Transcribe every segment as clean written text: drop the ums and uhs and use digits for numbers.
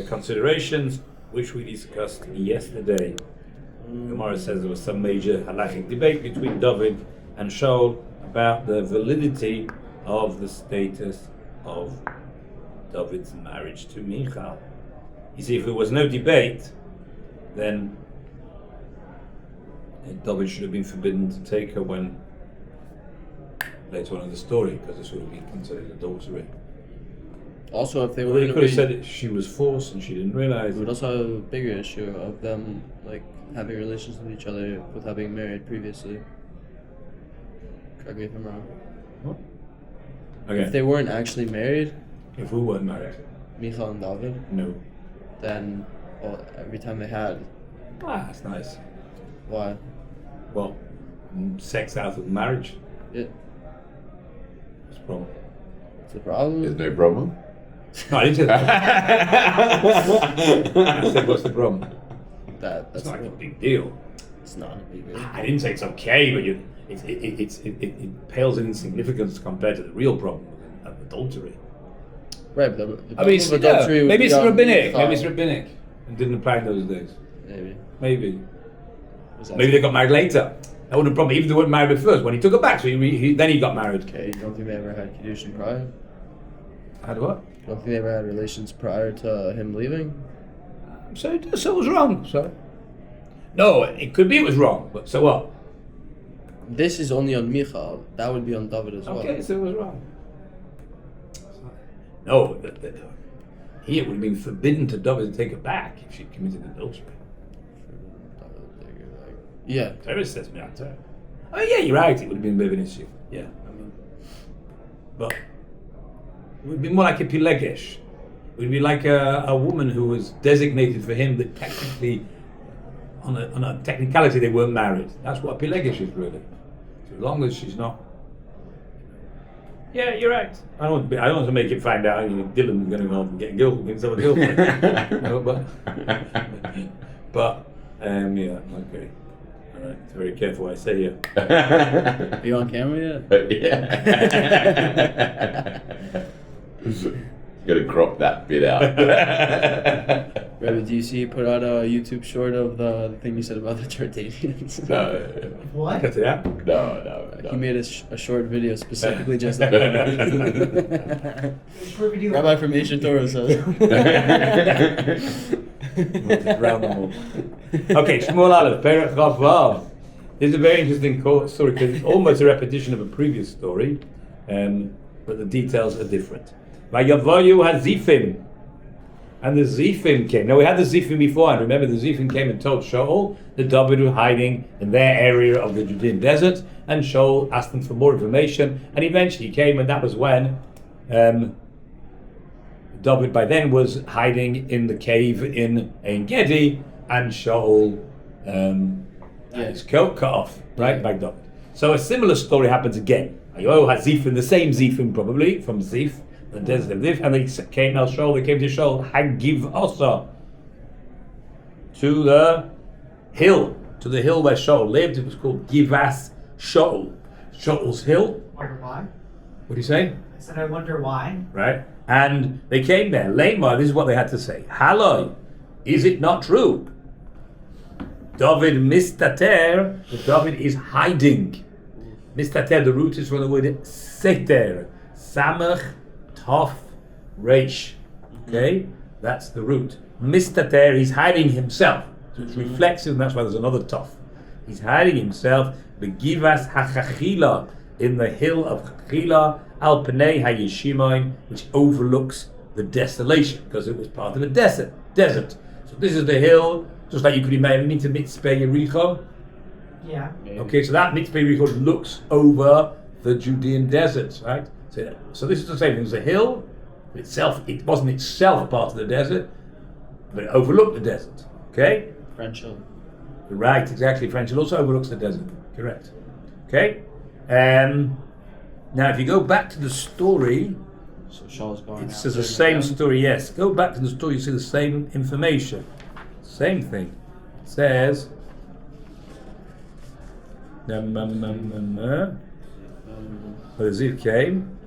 considerations which we discussed yesterday. Gemara says there was some major halachic debate between David and Shaul about the validity of the status of David's marriage to Michal. You see, if there was no debate, then David should have been forbidden to take her when later on in the story, because this would have been considered adultery. Also, if they Well, were they could have said that she was forced and she didn't realize. We would also have a bigger issue of them like having relations with each other without being married previously. Correct me if I'm wrong. What? Okay. If they weren't actually married, If we weren't married? Michal and David, No. then every time they had, That's nice. why? Well, sex out of marriage. Yeah. What's the problem? It's a problem. There's no problem. No, I didn't say that. I said, what's the problem? That's It's not like a big deal. It's not a big deal. I didn't say it's okay, but it pales in significance compared to the real problem of adultery. Right, but the I mean, problem of adultery would maybe be it's on rabbinic. Michal. Maybe it's rabbinic. It didn't apply in those days. Maybe. Maybe they got married later. That wouldn't have problem. Even if they weren't married at first, when he took her back, so then he got married. Okay, you don't think they ever had Kiddushin prior? Had what? You don't think they ever had relations prior to him leaving? So it was wrong. So no, it could be it was wrong, but so what? This is only on Michal. That would be on David as well. Okay, so it was wrong. No, he would have been forbidden to David to take her back if she committed adultery. Yeah. Torah says me on Torah. Oh yeah, you're right. It would have been a bit of an issue. Yeah, I mean, but it would be more like a pilegesh. It would be like a woman who was designated for him, but technically, on a technicality, they weren't married. That's what a pilegesh is really. So as long as she's not. Yeah, you're right. I don't want to make it find out. Dylan's going to go off and get a girlfriend, get himself a girlfriend. No, but yeah, okay. All right, so very careful what I say here. Are you on camera yet? Yeah. Gotta crop that bit out. Rabbi, do you see you put out a YouTube short of the thing you said about the Jordanians? No. What? Cut it out? No. He made a short video specifically just about that. Rabbi from Ancient Torah says. Okay, Shmuel Aleph, Perek Chav Vav. This is a very interesting story because it's almost a repetition of a previous story, but the details are different. Vayavayu hazifim, and the Zifim came. Now we had the Zifim before, and remember the Zifim came and told Shaul that David was hiding in their area of the Judean desert, and Shaul asked them for more information, and eventually he came, and that was when David by then was hiding in the cave in Ein Gedi, and Shaul had his coat cut off, right, by David. So a similar story happens again. Ayo hazifim, the same Zifim probably from Zif, the desert of Zif, and they came to Shaul Hagiv Osa, to the hill where Shaul lived. It was called Givas Shaul, Shaul's hill. Wonder why? What do you say? I said, I wonder why. Right, and they came there. Lema, this is what they had to say. Haloi, is it not true? David mistater, that David is hiding. Mistater, the root is from the word seter, samach Tov Reish. Okay? That's the root. Mistater, he's hiding himself. So it's reflexive, and that's why there's another Tov. He's hiding himself, Begivas HaChachila, in the hill of Chachila, Al Pnei HaYeshimoin, which overlooks the desolation, because it was part of a desert. So this is the hill, just like you could imagine into Mitzvah Yericho. Yeah. Okay, so that Mitzvah Yericho looks over the Judean deserts, right? So this is the same thing. It was a hill itself. It wasn't itself part of the desert, but it overlooked the desert. Okay? French Hill. Right, exactly. French Hill also overlooks the desert. Correct. Okay? Now, if you go back to the story, So Shaul's going it out says the there same again. story. Yes, go back to the story. You see the same information. Same thing. It says. Where the Zif came.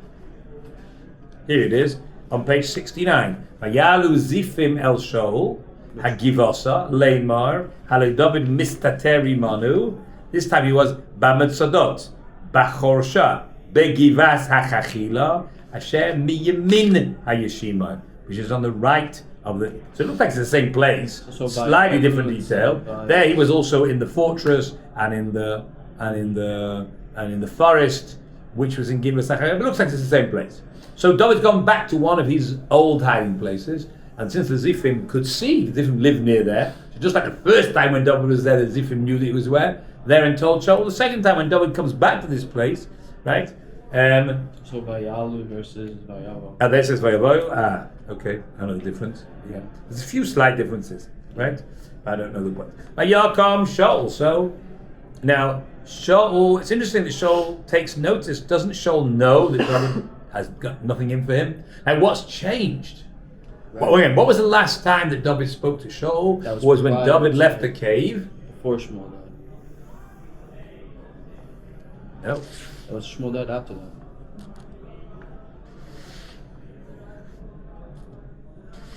Here it is. on page 69. Vayalu zifim el Shaul hagivasa leimar halei David mistateri manu. This time he was b'mitzadot, b'chorsha, begivas hachachila, asher miyamin hayeshima, which is on the right of the. So it looks like it's the same place, So slightly different influence, detail. by- There he was also in the fortress and in the forest, which was in Givas Hachachila. It looks like it's the same place. So David's gone back to one of his old hiding places, and since the Zifim could see, the Zifim lived near there, so just like the first time when David was there, the Zifim knew that he was where, there and told Shaul. The second time when David comes back to this place, right? So Vayalu versus Vayavo. And there says Vayavo. Okay, I know the difference. Yeah, there's a few slight differences, right? I don't know the point. Vayakam Shaul. So now Shaul. It's interesting that Shaul takes notice. Doesn't Shaul know that David has got nothing in for him? And what's changed? Right. Well, again, what was the last time that David spoke to Shaul? That Was when prior David to- left the cave. Before Shmuel died. No. That was Shmuel died after that.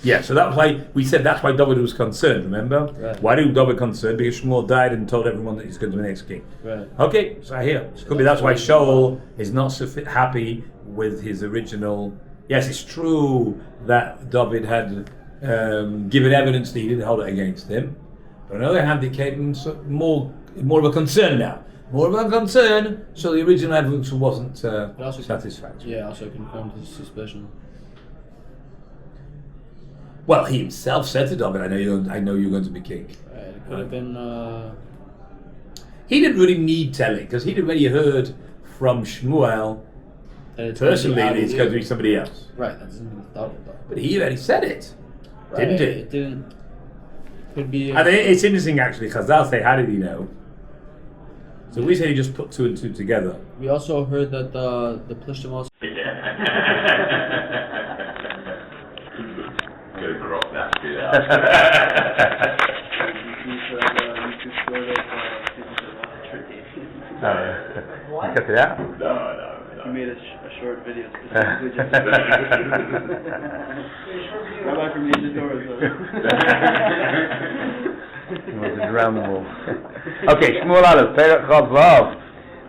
Yeah, so that's why we said that's why David was concerned, remember? Right. Why did David concerned? Because Shmuel died and told everyone that he's going to be the next king. Right. Okay, so I hear. So could be that's why Shaul is not so happy with his original. Yes, it's true that David had given evidence that he didn't hold it against him. But on the other hand, it came more of a concern now. More of a concern, so the original evidence wasn't It also satisfactory. Yeah, also confirmed his suspicion. Well, he himself said to David, I know you're going to be king. Right. It could have been. He didn't really need telling, because he'd already heard from Shmuel That it's personally gonna that be it's going to be somebody else. Right. That doesn't mean thought of that. But he already said it, Right, didn't he? It didn't. Could be. And it's interesting actually, Chazal say, how did he know? So we say he just put two and two together. We also heard that the Plishtim also. Gonna crop that bit You cut it out? No. He made a short video specifically just. Rabbi from Asia He wants to drown them all. Okay, Shmuel Aleph, Perek Chav Vav.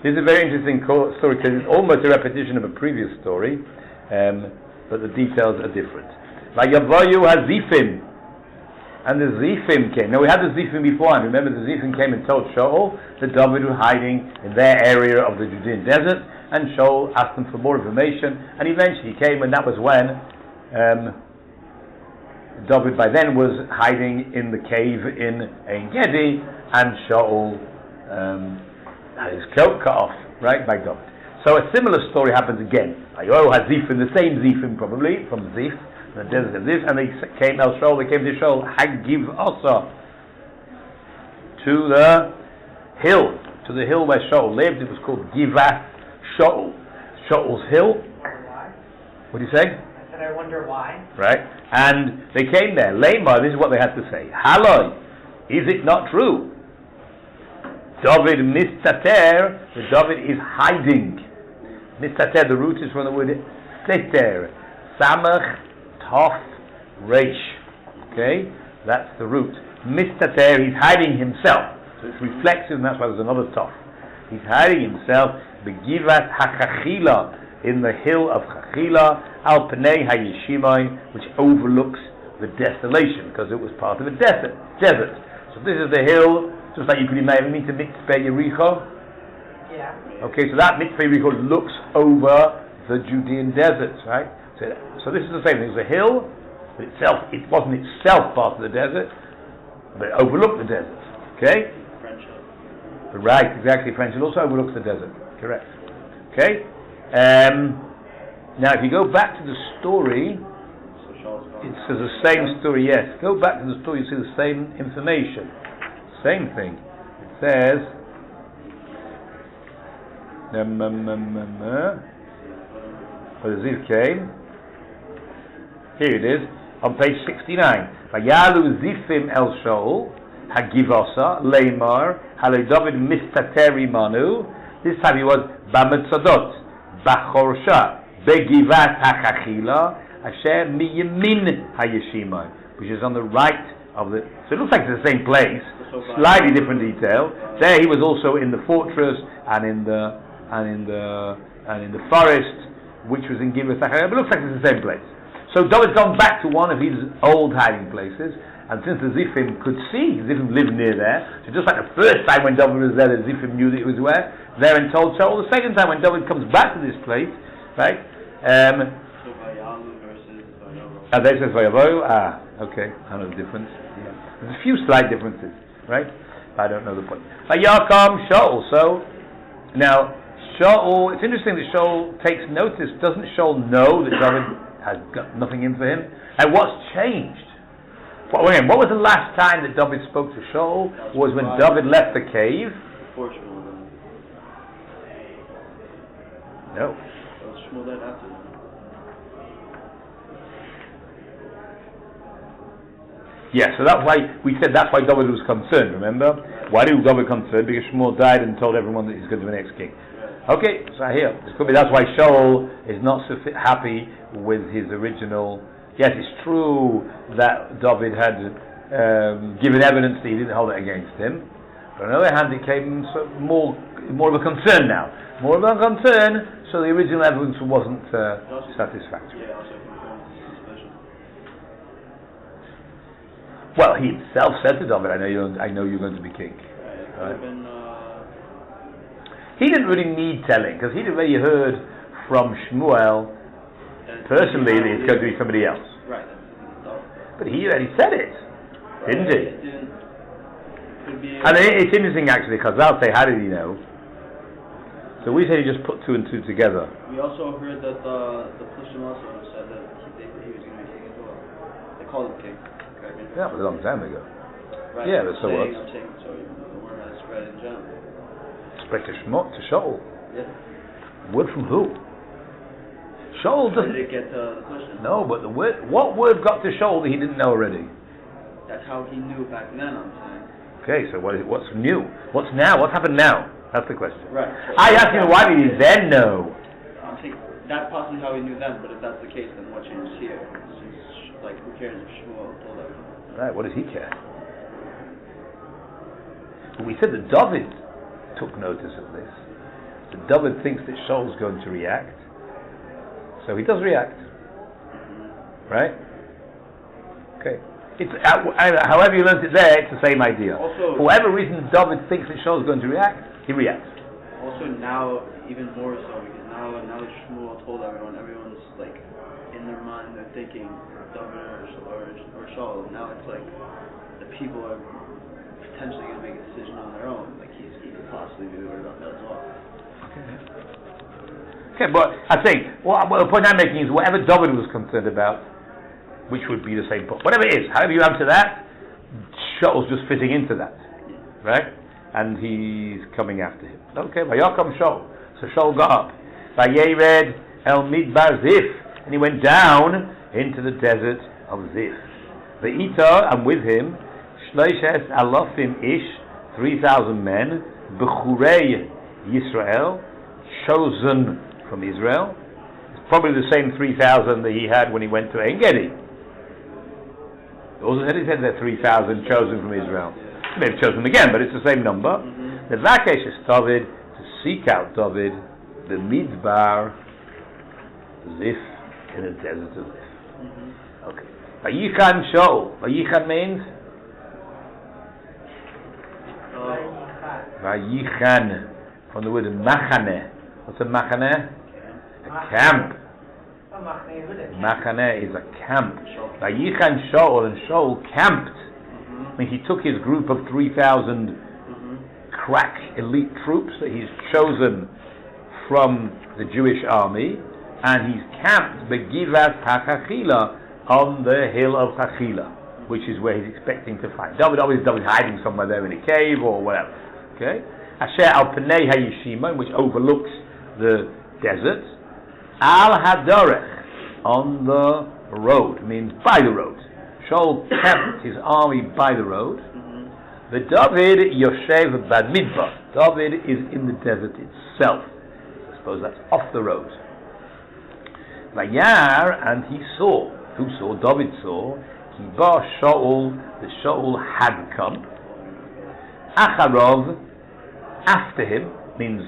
This is a very interesting story because it's almost a repetition of a previous story, but the details are different. Vayavayu HaZifim, and the Zifim came. Now we had the Zifim beforehand. Remember, the Zifim came and told Shaul that David was hiding in their area of the Judean desert, and Shaul asked them for more information, and eventually he came, and that was when David by then was hiding in the cave in Ein Gedi, and Shaul had his coat cut off, right, by David. So a similar story happens again. Ayo had Zifim, the same Zifim probably, from Zif, the desert of Zif, and they came to Shaul, Hagiv Asa, to the hill where Shaul lived. It was called Givat Shaul, Shaul's hill. What do you say? I said, I wonder why. Right? And they came there. Lema, this is what they had to say. Haloi, is it not true? David mistater, that David is hiding. Mistater, the root is from the word seter. Samach, tof, reish. Okay? That's the root. Mistater, he's hiding himself. So it's reflexive, and that's why there's another tof. He's hiding himself. Begivat hachachila, in the hill of Chachila, al pnei hayeshimai, which overlooks the desolation, because it was part of a desert. So this is the hill, just like you could imagine, to Mitzvah Yericho. Yeah. Okay, so that Mitzvah Yericho looks over the Judean deserts, right? So this is the same thing. It was a hill, but it wasn't itself part of the desert, but it overlooked the desert. Okay? Right, exactly. French. It also overlooks the desert. Correct. Okay? Now, if you go back to the story, it says the same story, yes. Go back to the story, you see the same information. Same thing. It says, where the Ziv came. Here it is, on page 69. Vayalu Zifim El Shaul, Hagivasa, Leimar, Halei David Mistateri Manu. This time he was Bamitzadot, Bachorsha, Begivat HaChachila, Asher miyamin hayeshimai, which is on the right of the. So it looks like it's the same place, slightly different detail. There he was also in the fortress and in the forest, which was in Gibeah Sachar. But it looks like it's the same place. So David's gone back to one of his old hiding places, and since the Zifim could see, Zifim lived near there, so just like the first time when David was there, the Zifim knew that he was there and told Shaul. The second time when David comes back to this place, right? They says Vayavo. Okay, I know the difference. Yeah. There's a few slight differences, right? I don't know the point. Vayakom Shaul. So now Shaul. It's interesting that Shaul takes notice. Doesn't Shaul know that David has got nothing in for him? And what's changed? What was the last time that David spoke to Shaul? Was when David left the cave. No. Shmuel died after that. Yeah, so that's why we said that's why David was concerned, remember? Why did David concerned? Because Shmuel died and told everyone that he's going to be the next king. Okay, so here, this could be that's why Shaul is not so happy with his original. Yes, it's true that David had given evidence that he didn't hold it against him. But on the other hand, it came more of a concern now. More of a concern, so the original evidence wasn't satisfactory. Well, he himself said to David, I know you're going to be king. Right? He didn't really need telling, because he'd already heard from Shmuel personally that it's going to be somebody else. Right. But he already said it, didn't he? And it's interesting actually, because I'll say, how did he know? So we said he just put two and two together. We also heard that the Plishtim also said that he was going to be king as well. They called him king. Yeah, it was a long time ago. Right. Yeah, but so what? I'm saying, so the word has spread in general. Spread to Shaul. Yeah. Word from who? Shaul doesn't. Did it get the question? No, but the word. What word got to Shaul that he didn't know already? That's how he knew back then. I'm saying. Okay, so what's new? What's now? What happened now? That's the question. Right. So I asked him why did he then know? I'm saying that's possibly how he knew then, but if that's the case, then what changed here? Since, like, who cares if Shmuel told everyone? Right, what does he care? But we said that David took notice of this. That David thinks that Shaul's going to react. So he does react. Right? Okay. It's however you learnt it there, it's the same idea. Also, for whatever reason David thinks that Shaul's going to react, he reacts. Also now, even more so, because now that Shmuel told everyone's like, in their mind, they're thinking David or Shaul. Now it's like the people are potentially going to make a decision on their own. Like he could possibly be worried about that as well. Okay, but I think the point I'm making is whatever David was concerned about, which would be the same point. Whatever it is, however you answer that, Shaul's just fitting into that, right? And he's coming after him. Okay, Vayakom Shaul. So Shaul got up. Vayered el midbar Zif, and he went down into the desert of Zif. Ve'ita, and with him, Shloishes alofim ish, 3,000 men, bechurei Yisrael, chosen from Israel. It's probably the same 3,000 that he had when he went to Ein Gedi. Also said he said there 3,000 chosen from Israel. He may have chosen them again, but it's the same number. The Vakesh is David, to seek out David, the Midbar Zif, in the desert of Zif. Okay. Vayichan Shaul. Vayichan means? Vayichan, from the word machane. What's a machane? A camp. Machane is a camp. Vayichan Shaul, and Shaul camped. I mean, he took his group of 3,000 crack elite troops that he's chosen from the Jewish army, and he's camped Begivas HaChachila, on the hill of Chachila, which is where he's expecting to find David. Obviously, David's hiding somewhere there in a cave or whatever. Okay, Asher al Pnei HaYeshima, which overlooks the desert. Al Hadorech, on the road, means by the road. Shaul camped his army by the road. The David Yoshev Bad Midbar. David is in the desert itself. I suppose that's off the road. Vayar, and he saw. Who saw? David saw. Ki ba Shaul, the Shaul had come. Acharov, after him, means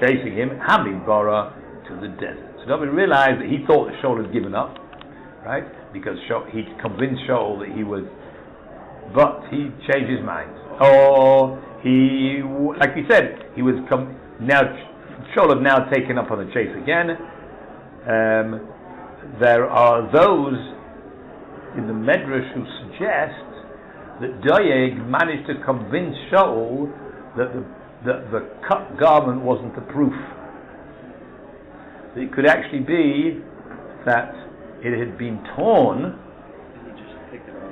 chasing him. Hamidbara, to the desert. So David realized that he thought that Shaul had given up, right? Because he'd convinced Shaul that he was, but he changed his mind. Or he, like we said, he was now. Shaul had now taken up on the chase again. There are those in the Medrash who suggest that Doeg managed to convince Shaul that the cut garment wasn't the proof. That it could actually be that it had been torn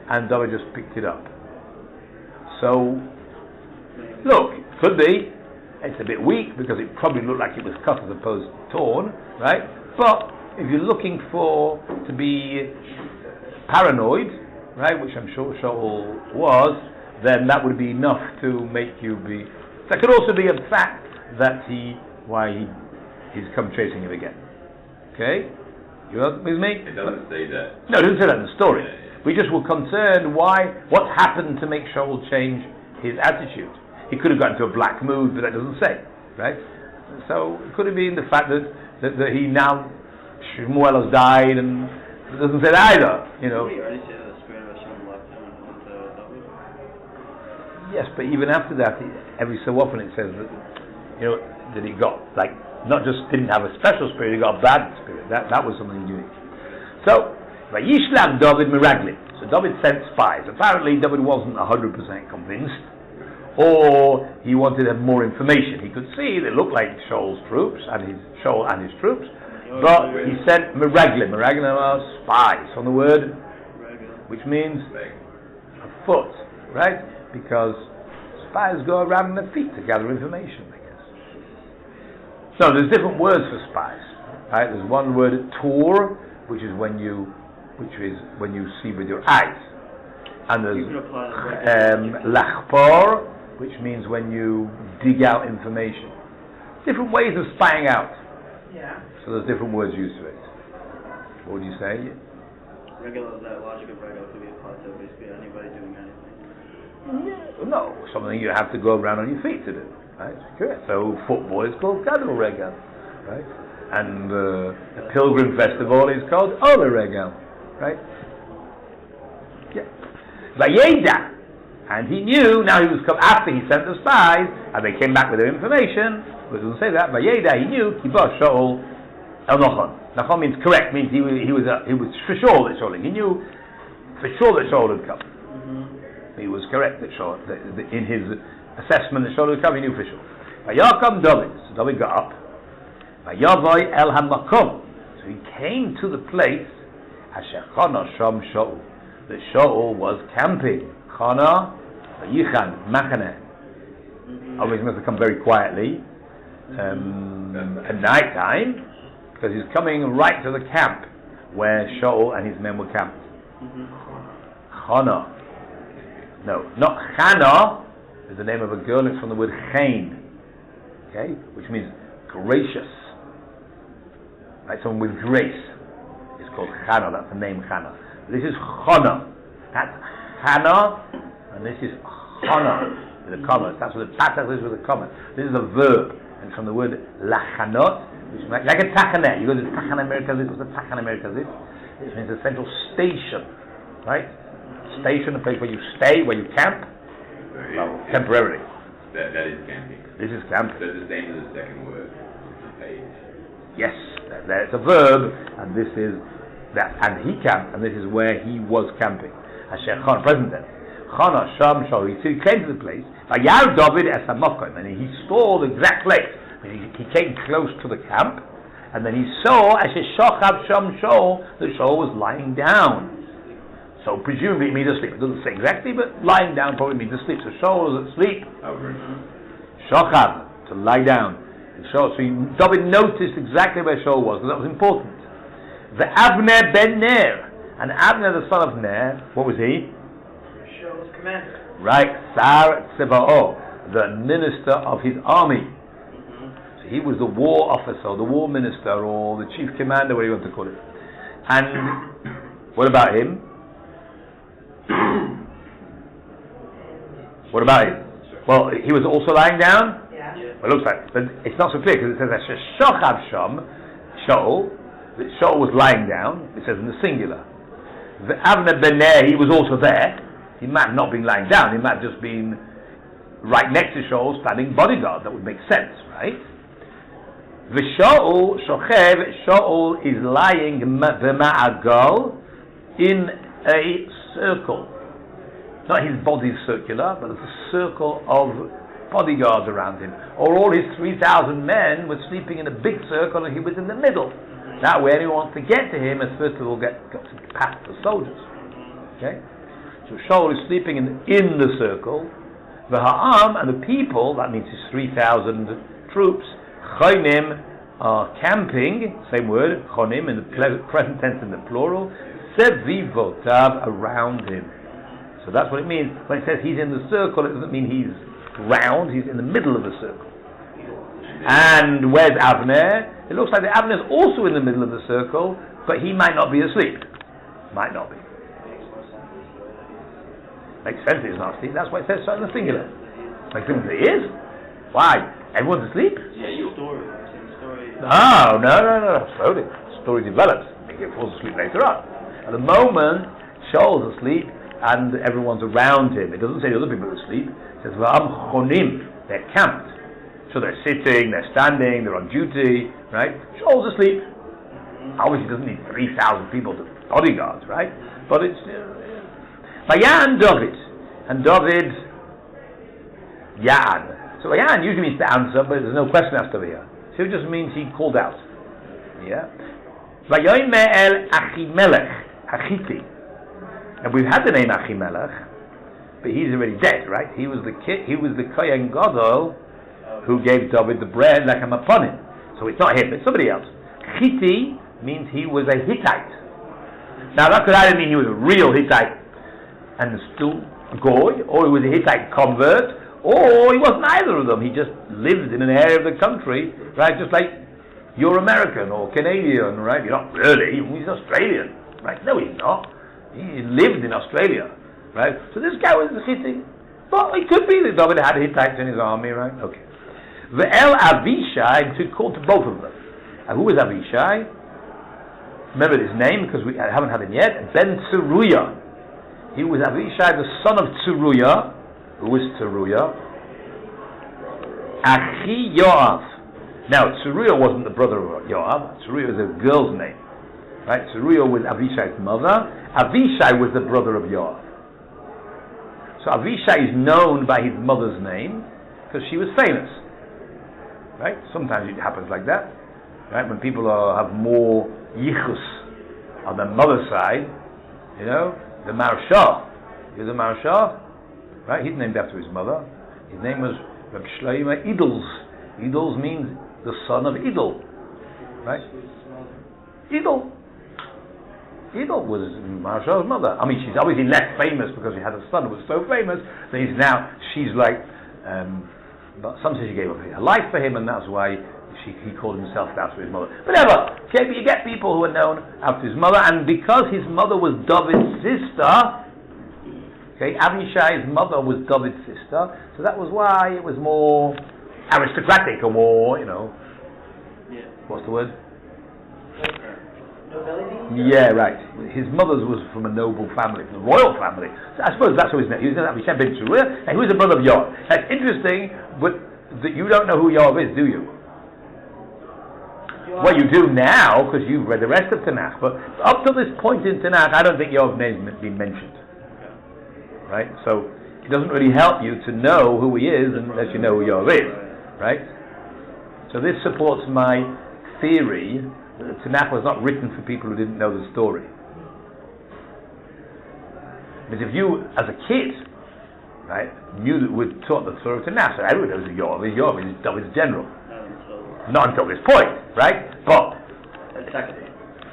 and David just picked it up. So, look, could be. It's a bit weak because it probably looked like it was cut as opposed to torn, right? But if you're looking to be paranoid, right, which I'm sure Shaul was, then that would be enough to make you be. That could also be a fact that he's come chasing him again. Okay, you with me? It doesn't say that. No, it doesn't say that in the story. Yeah. We just were concerned what happened to make Shaul change his attitude. He could have got into a black mood, but that doesn't say, right? So could it be in the fact that he now Shmuel has died, and it doesn't say that either, you know. Did he already say that the spirit of Hashem left him and went to David? Yes, but even after that, every so often it says that, you know, that he got, like, not just didn't have a special spirit, he got a bad spirit. That was something unique. So, Vayishlam David Miraglim. So David sent spies. Apparently David wasn't 100% convinced, or he wanted more information. He could see they looked like Shaul and his troops, but he sent Miraglim. Miraglim are spies, on the word, which means a foot, right? Because spies go around in their feet to gather information, I guess. So there's different words for spies, right? There's one word, tor, which is when you see with your eyes, and there's lachpor, which means when you dig out information. Different ways of spying out. Yeah. So there's different words used to it. What would you say? Regular, that logic of regular could be applied to basically anybody doing anything. No, something you have to go around on your feet to do, right? Correct. So football is called Gadol Regal, right? And the pilgrim festival is called Ola Regal, right? Yeah. Vayeda, and he knew. Now he was come after he sent the spies, and they came back with their information. But it doesn't say that. Vayeda, he knew. Kibosh Shaul El Nachon. Nachon means correct. Means he was for sure that Shaul. He knew for sure that Shaul had come. He was correct that Shaul, in his assessment that Shaul had come. He knew for sure. Vayakam David. So David got up. Vayavoy El Hamakom. So he came to the place Asher Chana Sham Shaul. That Shaul was camping. Chana, Yichan, Machane. Obviously, he must have come very quietly at night time, because he's coming right to the camp where Shaul and his men were camped. Chana. No, not Chana is the name of a girl. It's from the word Chain, okay, which means gracious. Right, someone with grace is called Chana. That's the name Chana. This is Chana. That's Chana, and this is Chana with a comma. That's what the Patach is with a comma. This is a verb, and from the word Lachanot, which is like a Tachaneh. You go to Tachaneh Merkazit. What's a Tachaneh Merkazit? It means a central station, right? Station, a place where you stay, where you camp, temporarily. That is camping. This is camping. So it's the same as the second word. Page. Yes, that's a verb, and this is that, and he camped, and this is where he was camping. Asher Chan, present tense. Chana Sham Shaul. He came to the place. Vayar David es Hamakom, and he saw the exact place. He came close to the camp, and then he saw Asher Shochav Sham Shaul that Shaul was lying down. So presumably it means asleep. It doesn't say exactly, but lying down probably means asleep. So Shaul was asleep. Shochav, to lie down. So David noticed exactly where Shaul was, because that was important. The Avner ben Ner, and Avner the son of Ner, what was he? Shaul's commander. Right, Sar Tzeva'o, the minister of his army. So He was the war officer, the war minister, or the chief commander, whatever you want to call it. And what about him? What about him? Well, he was also lying down? Yeah. Well, it looks like, but it's not so clear because it says that Shochav Sham, Shaul, that Shaul was lying down, it says in the singular. The Avner Beneh, he was also there. He might have not been lying down, he might have just been right next to Shaul, standing bodyguard. That would make sense, right? The Shaul, Shochev, Shaul is lying b'ma'agal in a circle. Not his body's circular, but it's a circle of bodyguards around him. Or all his 3,000 men were sleeping in a big circle and he was in the middle. That way anyone wants to get to him has first of all got to pass the soldiers. Okay? So Shaul is sleeping in the circle. The Ha'am and the people, that means his 3,000 troops, Chonim, are camping, same word, Chonim in the present tense in the plural, Sevivotav, around him. So that's what it means. When it says he's in the circle, it doesn't mean he's round, he's in the middle of the circle. And where's Avner? It looks like the Avner is also in the middle of the circle, but he might not be asleep. Might not be. Makes sense he's not asleep. That's why it says so in the singular. Makes sense he is. Why? Everyone's asleep? Yeah, your story. No. Slowly. The story develops. He falls asleep later on. At the moment, Shaul's asleep and everyone's around him. It doesn't say the other people are asleep. It says V'am chonim. They're camped. So they're sitting, they're standing, they're on duty, right? Shaul's asleep. Obviously, he doesn't need 3,000 people to bodyguards, right? But it's Vayan David, and David Yan. So Vayan usually means to answer, but there's no question asked over here. So it just means he called out. Yeah. Vayomer el HaMelech, Hachiti. And we've had the name HaMelech, but he's already dead, right? He was the Kohen Gadol who gave David the bread like a maponim. So it's not him, it's somebody else. Chiti means he was a Hittite. Now that could either mean he was a real Hittite and still a Goy, or he was a Hittite convert, or he wasn't either of them. He just lived in an area of the country, right? Just like you're American or Canadian, right? You're not really. He's Australian, right? No, he's not. He lived in Australia, right? So this guy was a Hittite. Well, it could be that David had Hittites in his army, right? Okay. The El Avishai, to call to both of them. And who was Avishai? Remember his name because I haven't had him yet. Ben Tzeruya. He was Avishai, the son of Tzeruya. Who was Tzeruya? Achi Yoav. Now, Tzeruya wasn't the brother of Yoav. Tzeruya was a girl's name. Right? Tzeruya was Avishai's mother. Avishai was the brother of Yoav. So Avishai is known by his mother's name because she was famous. Right? Sometimes it happens like that. Right? When people have more yichus on their mother's side, you know, the Marsha. You're the Marsha? Right? He's named after his mother. His name was Reb Shlomo Idels. Idels means the son of Idel. Right? Idel. Idel was Marsha's mother. I mean, she's obviously less famous because she had a son who was so famous that she's like, but some say she gave up her life for him, and that's why he called himself after his mother. But ever, okay, but you get people who are known after his mother, and because his mother was David's sister, okay, Avishai's mother was David's sister, so that was why it was more aristocratic, or more, you know, what's the word? Nobility? Yeah, right. His mother's was from a noble family, from a royal family. So I suppose that's what his name. He was Avishai ben Tzeruya, and he was the brother of Yoav. That's interesting, but that you don't know who Yoav is, do you? Well, you do now because you've read the rest of Tanach. But up to this point in Tanach, I don't think Yoav's name has been mentioned. Right? So it doesn't really help you to know who he is unless you know who Yoav is. Right? So this supports my theory that the Tanakh was not written for people who didn't know the story. Because if you, as a kid, right, knew that we'd taught the Torah of Tanakh, so everyone knows Yoav is David's general. Not until this point, right? But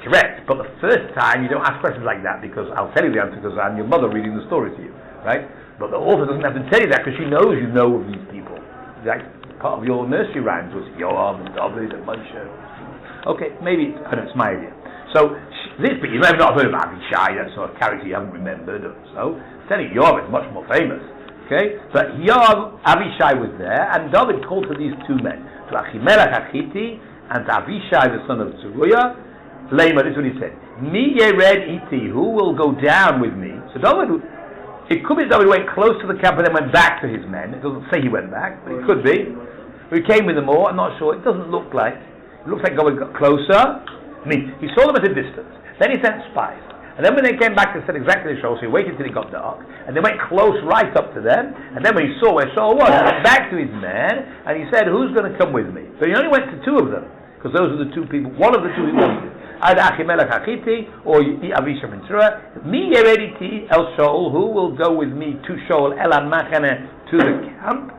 correct. But the first time you don't ask questions like that because I'll tell you the answer because I'm your mother reading the story to you, right? But the author doesn't have to tell you that because she knows you know of these people, right? part of your nursery rhymes was Yoav and David and Moshe. Okay, maybe, I don't know, it's my idea. So, this bit, you may have not heard of Avishai, that sort of character you haven't remembered or so. Telling Yoav is much more famous. Okay? But Yoav, Avishai was there, and David called to these two men, to Achimelech Achiti, and to Avishai the son of Zeruiah. Lema, this is what he said. Mi yered iti, who will go down with me? So David, it could be David went close to the camp and then went back to his men. It doesn't say he went back, but it could be. He came with them all, I'm not sure. It doesn't look like. It looks like David got closer. I mean, he saw them at a distance. Then he sent spies. And then when they came back, they said exactly the Shaul, so he waited till it got dark. And they went close right up to them. And then when he saw where Shaul was, he went back to his men, and he said, who's going to come with me? So he only went to two of them, because those are the two people, one of the two he wanted. Either Achimelech Achiti or Avishai ben Zeruiah. Mi yerediti el Shaul, who will go with me to Shaul el machane, to the camp?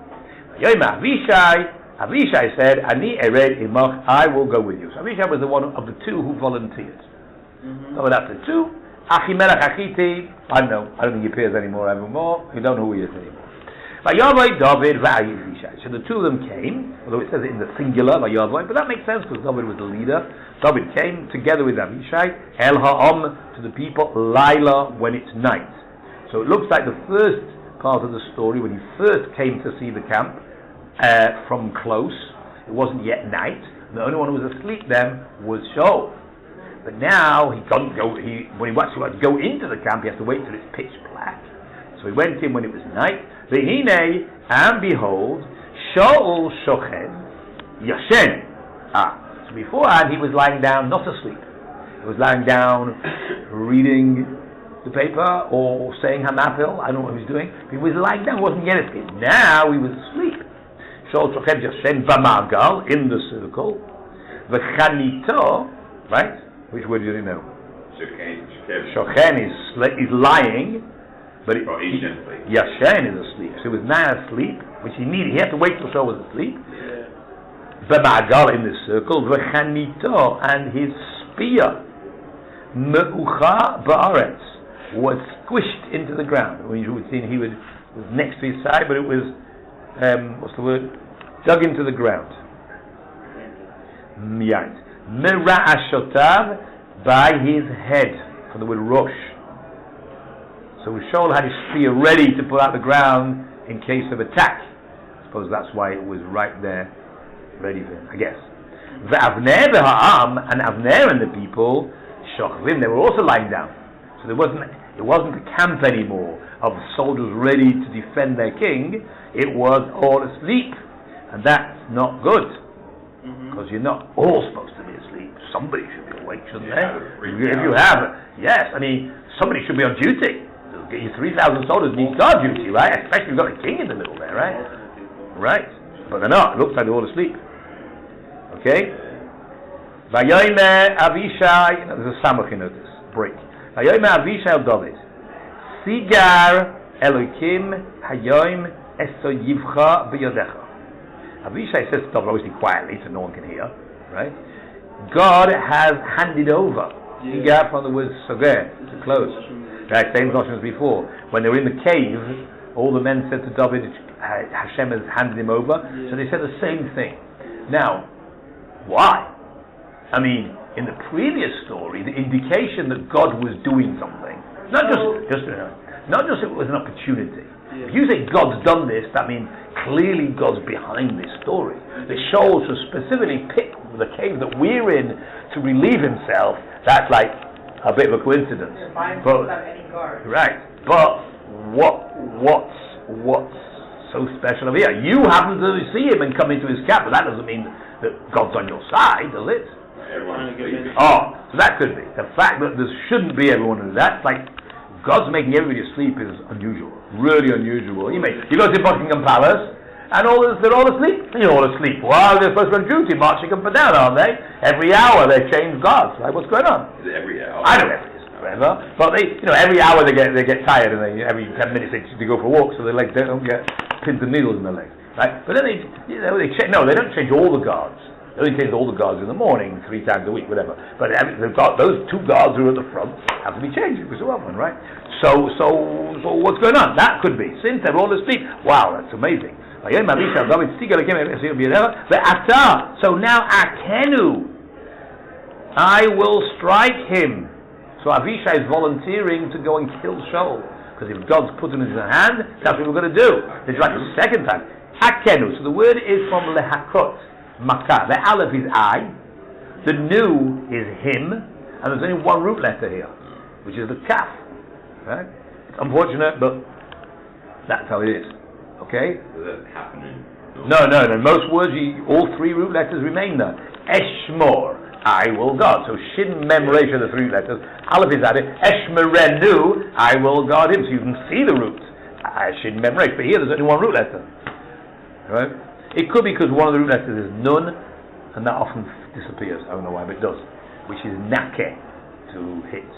Yoima Avishai said, Ani ered imach, I will go with you. So Avishai was the one of the two who volunteered. So that's the two. Achimelech Achiti, I don't think he appears anymore. We don't know who he is anymore. Vayavai David v'Avishai. So the two of them came, although it says it in the singular, Vayavai, but that makes sense because David was the leader. David came together with Avishai, El Ha'am, to the people, Laila, when it's night. So it looks like the first part of the story, when he first came to see the camp from close, it wasn't yet night. The only one who was asleep then was Shaul. But now he can't go. When he actually wants to go into the camp, he has to wait till it's pitch black. So he went in when it was night. V'hinei, and behold, Shaul shochen yashen. So beforehand he was lying down, not asleep. He was lying down, reading the paper or saying Hamafil. I don't know what he was doing. He was lying down, wasn't yet asleep. Now he was asleep. Shaul shochen yashen b'magal, in the circle. V'chanito, right? Which word do you know? Shochen is lying, but Yashen is asleep. So he was now asleep, which he needed. He had to wait till Shaul was asleep. B'ma'agal, in this circle. V'chanito, and his spear, me'ucha ba'aretz, was squished into the ground. When you would see he was next to his side, but it was, what's the word? Dug into the ground. Miyat. Mera'ashotav, by his head, from the word rosh. So Shaul had his spear ready to put out the ground in case of attack. I suppose that's why it was right there, ready for him, I guess. Ve'avner ve'ha'am, and Avner and the people, shochvim, they were also lying down. So it wasn't a camp anymore of soldiers ready to defend their king. It was all asleep, and that's not good. Because you're not all supposed to be asleep. Somebody should be awake, shouldn't they? If you have, yes, I mean, somebody should be on duty. Your 3,000 soldiers need guard duty, right? Especially if you've got a king in the middle there, right? Right. But they're not. It looks like they're all asleep. Okay? Vayomer Avishai, there's a samach in notice, break. Vayomer Avishai David, Sigar Elokim Hayoim Eso Yivcha B'Yodecha. Avishai says to David, obviously quietly, so no one can hear, right? God has handed over. Sigar from the word Soger, to close. Right, same notion as before. When they were in the cave, all the men said to David, Hashem has handed him over. So they said the same thing. Now, why? I mean, in the previous story, the indication that God was doing something, not just it was an opportunity. If you say God's done this, that means clearly God's behind this story. The Shaul should specifically pick the cave that we're in to relieve himself. That's like a bit of a coincidence. But, right. But what's so special over here? You happen to see him and come into his camp, but that doesn't mean that God's on your side, does it? Oh, so that could be. The fact that there shouldn't be everyone in that, like God's making everybody asleep is unusual. Really unusual. You go to Buckingham Palace and they're all asleep. You're all asleep. Well, they're supposed to be on duty, marching up and down, aren't they? Every hour they change guards. Right? What's going on? Is it every hour? I don't know if it is forever. But every hour they get tired, and every 10 minutes they go for a walk, so their legs don't get pins and needles in their legs. Right? But then they don't change all the guards. They only change all the guards in the morning, 3 times a week, whatever. But they've got those 2 guards who are at the front have to be changed every so often, right? So But what's going on? That could be. Since they're all asleep. Wow, that's amazing. So now Akenu, I will strike him. So Avishai is volunteering to go and kill Shaul. Because if God's put him in his hand, that's what we're going to do. They strike the second time. Akenu. So the word is from lehakot, makah. The aleph is I. The nu is him. And there's only one root letter here, which is the kaf. Right? It's unfortunate, but that's how it is. Okay? Does that happen in... No. Most words, all three root letters remain there. Eshmor, I will guard. So shin mem resh are the three letters. Aleph is added. Eshmerenu, I will guard him. So you can see the roots. Shin mem resh. But here there's only one root letter. Right? It could be because one of the root letters is nun, and that often disappears. I don't know why, but it does. Which is nake, to hit.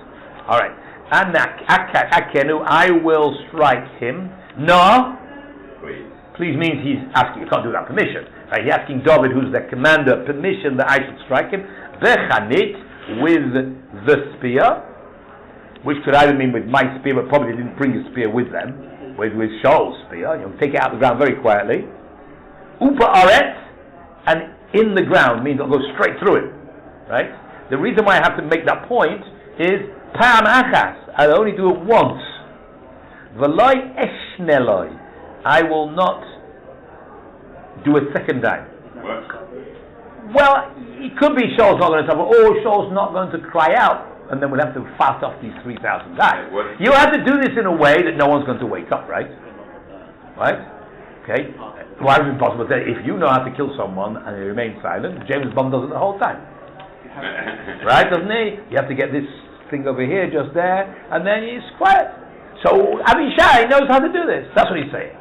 Alright. Akenu, I will strike him. No. Please means he's asking, you can't do that permission. Right? He's asking David, who's the commander, permission that I should strike him. Bechanit, with the spear, which could either mean with my spear, but probably didn't bring a spear with them, with Shaul's spear. Take it out of the ground very quietly. Upa aret, and in the ground means I'll go straight through it. Right? The reason why I have to make that point is Pam achas, I'll only do it once. V'loi eshneloi, I will not do a second time. What? Well, it could be Shaul's not going to suffer, or Shaul's not going to cry out, and then we'll have to fast off these 3,000 guys. You have to do this in a way that no one's going to wake up, right? Right? Okay? Why is it impossible to say, if you know how to kill someone and they remain silent, James Bond does it the whole time. Right, doesn't he? You have to get this thing over here, just there, and then he's quiet. So Avishai knows how to do this. That's what he's saying.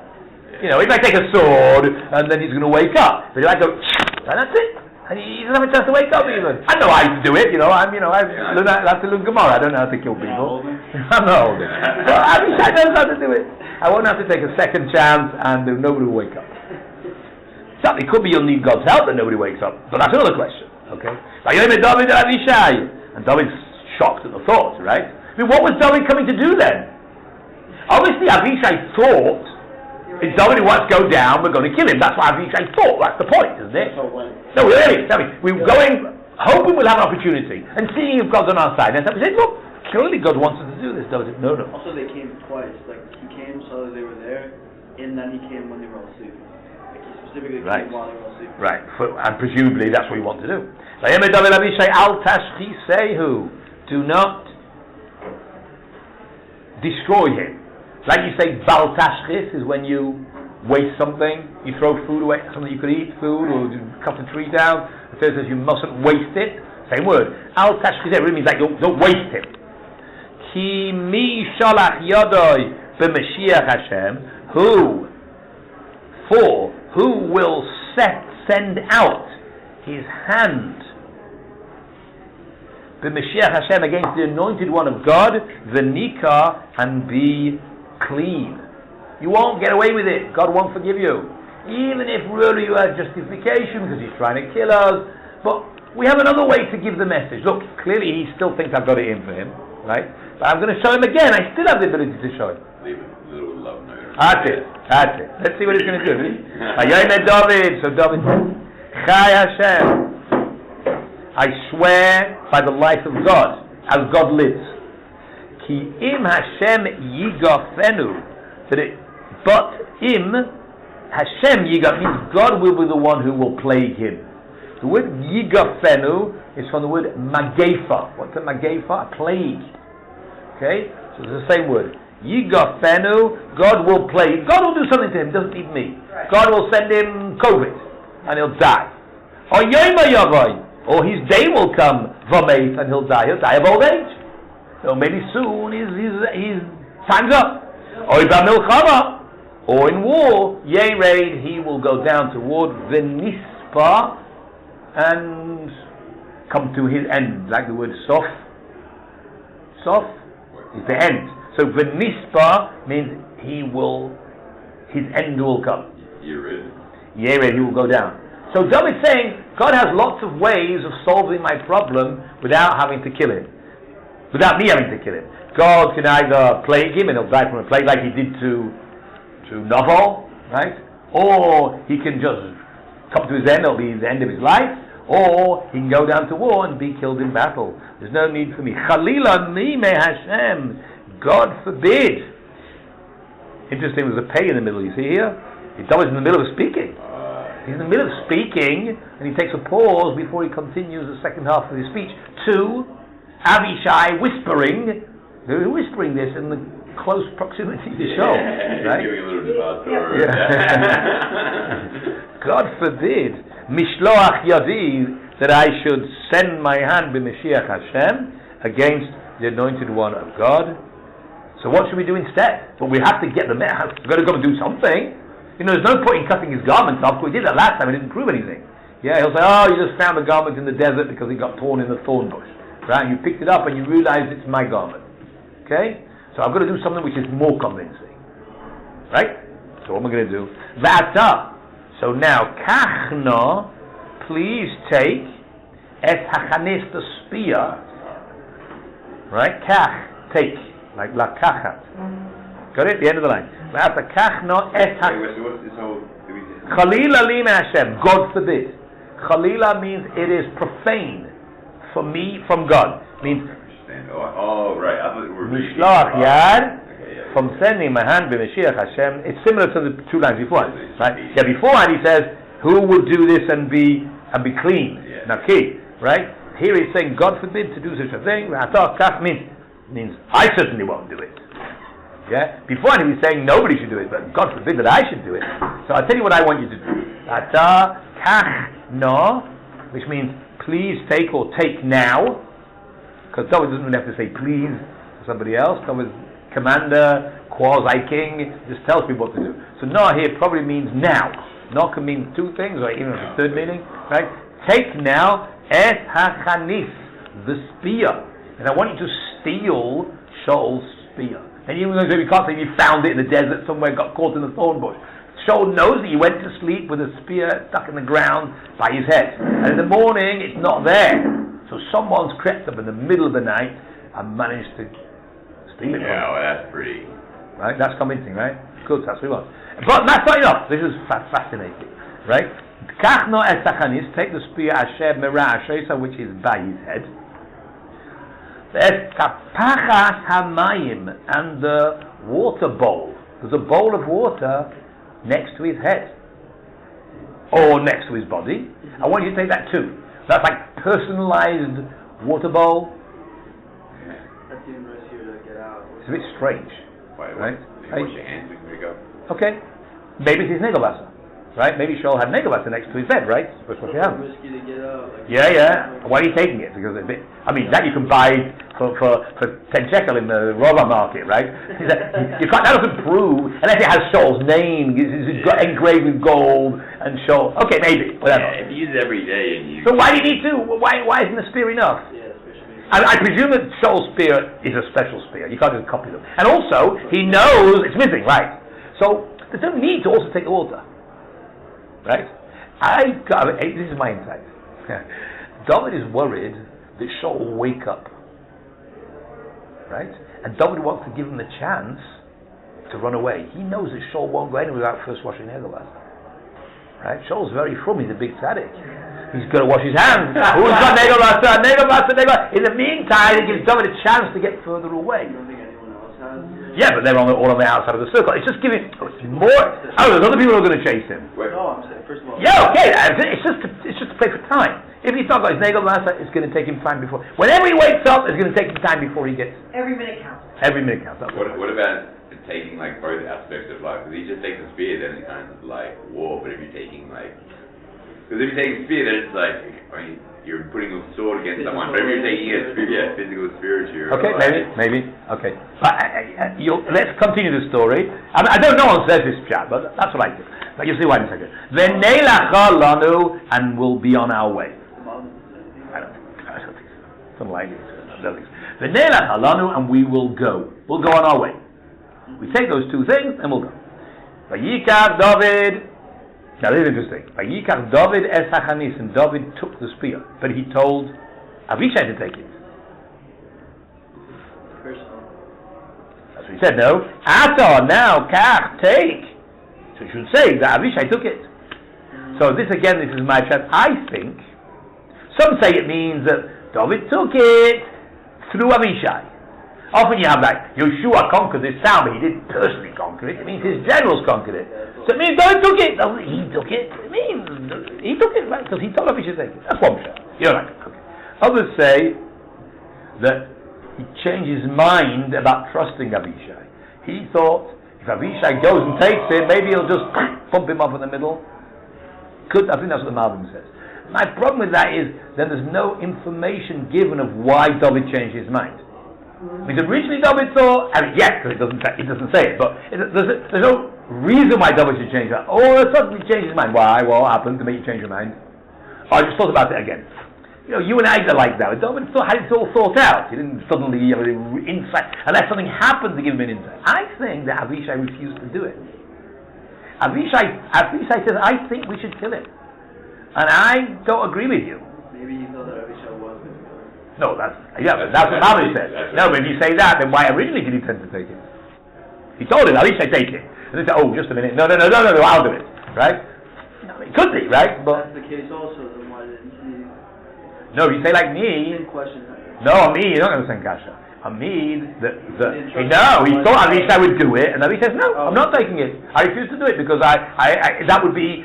He might take a sword, and then he's going to wake up. But he might go, and that's it. And he doesn't have a chance to wake up even. I know how to do it. I have to learn Gemara. I don't know how to kill people. I'm not old. So Avishai knows how to do it. I won't have to take a second chance, and nobody will wake up. So it could be you'll need God's help that nobody wakes up, but that's another question. Okay? And David's shocked at the thought, right? I mean, what was David coming to do then? Obviously, Avishai thought, if David wants to go down, we're going to kill him. That's what Avishai thought. That's the point, isn't it? No, really, tell me. We're going, hoping we'll have an opportunity, and seeing if God's on our side. And so we said, look, clearly God wants us to do this. David said, no. Also, they came twice. Like, he came, saw that they were there, and then he came when they were all asleep. Like, he specifically came while they were all asleep. Right, and presumably that's what we want to do. Do not destroy him. Like you say, bal tashchis is when you waste something, you throw food away, something you could eat, food, or cut a tree down. The third says you mustn't waste it. Same word. Al tashchis, it really means like don't waste him. Ki mi shalach yadoi b'Mashiach Hashem, who will send out his hand b'Mashiach Hashem against the anointed one of God, v'nika, and be clean. You won't get away with it. God won't forgive you. Even if really you have justification because he's trying to kill us. But we have another way to give the message. Look, clearly he still thinks I've got it in for him, right? But I'm going to show him again. I still have the ability to show him. Leave a little love note. That's it. Let's see what he's going to do. David. So David, Chai Hashem, I swear by the life of God, as God lives. Ki im Hashem yigafenu, but im Hashem yigaf means God will be the one who will plague him. The word yigafenu is from the word magefa. What's a magefa? A plague. Okay, so it's the same word. Yigafenu, God will plague. God will do something to him. Doesn't need me. God will send him COVID, and he'll die. Or yoyma yavai, or his day will come, v'meis, and he'll die. He'll die of old age. So maybe soon his time's up. Or milchama, or in war, Yered, he will go down toward V'nispa and come to his end, like the word sof. Sof is the end. So V'nispa means his end will come. Yered, he will go down. So David's saying, God has lots of ways of solving my problem without having to kill him. without me having to kill him. God can either plague him and he'll die from a plague like he did to Naval, right? Or he can just come to his end, it'll be the end of his life, or he can go down to war and be killed in battle. There's no need for me. Chalila me Hashem. God forbid. Interesting, there's a pay in the middle, you see here? He's always in the middle of speaking. He's in the middle of speaking, and he takes a pause before he continues the second half of his speech. 2, Avishai whispering. They're whispering this in the close proximity to Shaul, right? Giving a little bit about Torah. God forbid, Mishloach Yadi, that I should send my hand b'Mashiach Hashem against the anointed one of God. So what should we do instead? Well, we have to get the man. We've got to go and do something. You know, there's no point in cutting his garments off. We did that last time. It didn't prove anything. Yeah, he'll say, oh, you just found the garment in the desert because it got torn in the thorn bush. Right? You picked it up and you realized it's my garment. Okay? So I've got to do something which is more convincing. Right? So what am I going to do? V'ata. So now, kachna, please take et hachanis, the spear. Right? Kach, take. Like lakachat. Got it? The end of the line. V'ata kachna et Chalila li Hashem. God forbid. Chalila means it is profane for me from God. Means Oh, right. I thought we were Mishloach Yad, from sending my hand b'Mashiach Hashem. It's similar to the 2 lines before, right? Yeah, beforehand he says, who would do this and be clean? Naki, right? Here he's saying, God forbid to do such a thing. Means I certainly won't do it. Yeah? Beforehand he was saying nobody should do it, but God forbid that I should do it. So I'll tell you what I want you to do. Ata kach no, which means please take or take now. Because David doesn't have to say please to somebody else. David's commander, quasi-king, just tells people what to do. So no here probably means now. No can mean 2 things, or even a third meaning. Right? Take now et hachanis, the spear. And I want you to steal Shaul's spear. And you can't say you found it in the desert somewhere, got caught in the thorn bush. Shaul knows that he went to sleep with a spear stuck in the ground by his head. And in the morning, it's not there. So someone's crept up in the middle of the night and managed to steal it. Yeah, well, that's pretty. Right? That's convincing, right? Good, that's what we want. But that's not enough. This is fascinating. Right? Kachno es tachanis, take the spear asher mera asher, which is by his head. Es kapachas hamayim, and the water bowl. There's a bowl of water next to his head. Or next to his body. I want you to take that too. That's like personalized water bowl. That's even easier to get out. It's a bit strange. Why, right? You wash your hands, we can pick up. Okay. Maybe it's his negelbasa. Right? Maybe Shaul had negelbasa next to his bed, right? It's supposed to have. Risky to get out. Like Yeah. Why are you taking it? Because it's a bit. I mean, that you can buy for 10 shekel in the Rova market, right? You can't. That doesn't prove unless it has Shaul's name, it's engraved with gold and Shaul. Okay, maybe whatever. Yeah, if you use it every day and you. So why do you need 2? Why isn't the spear enough? Yeah, especially. I presume that Shaul's spear is a special spear. You can't just copy them. And also, he knows it's missing, right? So there's no need to also take the water. Right? This is my insight. David is worried that Shaul will wake up. Right? And David wants to give him the chance to run away. He knows that Shaul won't go anywhere without first washing his hands. Right? Shaul's very frum, he's a big tzaddik. He's got to wash his hands. Who's got negelbasa? In the meantime, it gives David a chance to get further away. I don't think anyone else has. Yeah, but they're all on the outside of the circle. It's just giving more. Oh, there's other people who are going to chase him. No, I'm saying, first of all. Yeah, okay. It's just to play for time. If he's not got his negelbasa, it's going to take him time before. Whenever he wakes up, it's going to take him time before he gets. Every minute counts. Every minute counts. What about taking like both aspects of life? Because he just takes a spear, then it's kind of like war. But if you're taking like, because if you're taking a spear, then it's like, I mean, you're putting a sword against someone. But if you're taking a spear, physical, spiritual. Okay, maybe. Okay. Let's continue the story. I don't know on says this chat, but that's what I do. But you'll see why in a second. V'neilacha lanu, and we'll be on our way. I don't think so. Something like this. V'neilacha lanu, and we will go. We'll go on our way. We take those 2 things and we'll go. Vayikav David. Now this is interesting. Vayikav David es hachanis, and David took the spear, but he told Avishai to take it. So he said, no. Ata, now, kach, take. So you should say that Avishai took it. So this is my chat. I think, some say it means that David took it through Avishai. Often you have like, Yeshua conquered this town, but he didn't personally conquer it. It means his generals conquered it. So it means David took it. No, he took it. It means he took it, right? Because he told Avishai to take it. That's one shot. You're right. Okay. Others say that he changed his mind about trusting Avishai. He thought, if Avishai goes and takes it, maybe he'll just bump him up in the middle. I think that's what the Malbim says. My problem with that is then there's no information given of why David changed his mind. Because originally David thought, yes, because it doesn't say it, but there's no reason why David should change that. Or suddenly change his mind. Why? What happened to make you change your mind? Oh, I just thought about it again. You and I are like that. David had it all thought out. He didn't suddenly have an insight, unless something happened to give him an insight. I think that Avishai refused to do it. Avishai says, I think we should kill him. And I don't agree with you. Maybe you thought that Abishai was going to do it. No, that's what Malbim says. No, but if you say that, then why originally did he tend to take it? He told him, Avishai, take it. And they said, oh, just a minute. No, I'll do it. Right? No, it could be, right? But that's the case also, then why didn't he? No, if you say like me. Same question. No, me, you're not going to send kasha. He thought Avishai would do it, and Avishai says, no, I'm not taking it. I refuse to do it because that would be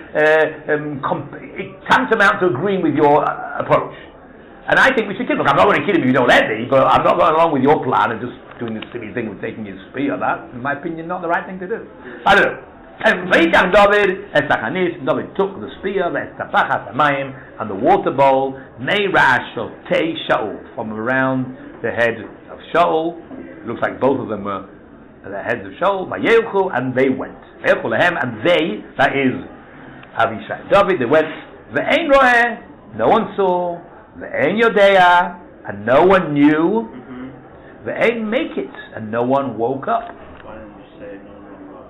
tantamount to agreeing with your approach. And I think we should kill him. Look, I'm not going to kill him if you don't let me, but I'm not going along with your plan and just doing this silly thing with taking his spear. That, in my opinion, not the right thing to do. I don't know. And David took the spear, and the water bowl, Meirash of Tei Shaul, from around the head of Shaul. Looks like both of them were the heads of Shaul. And they went. And they, that is Avishai, David, they went. Ve'ein roeh, no one saw. Ve'ein yodea, and no one knew. Ve'ein make it, and no one woke up. Why didn't you say no one woke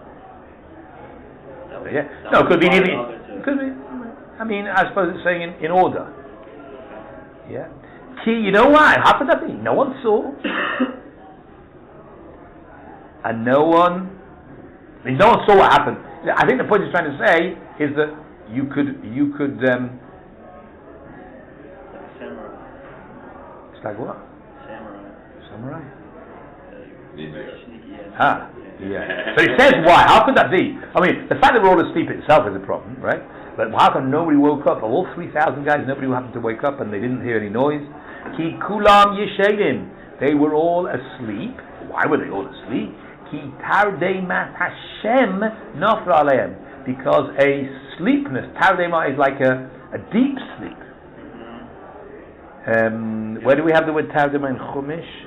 up? Yeah. No, it could be even. Could be. I mean, I suppose it's saying in order. Yeah. You know why? How could that be? No one saw. And no one saw what happened. I think the point he's trying to say is that you could Samurai. it's like what? Samurai. Yeah. So it says why? How could that be? I mean, the fact that we're all asleep itself is a problem, right? But how come nobody woke up? All 3,000 guys, nobody happened to wake up and they didn't hear any noise. Ki kulam yeshedim. They were all asleep. Why were they all asleep? Ki tardeimat Hashem nafra aleim. Because a sleepness, tardeimat is like a deep sleep. Where do we have the word tardeimat in Chumash?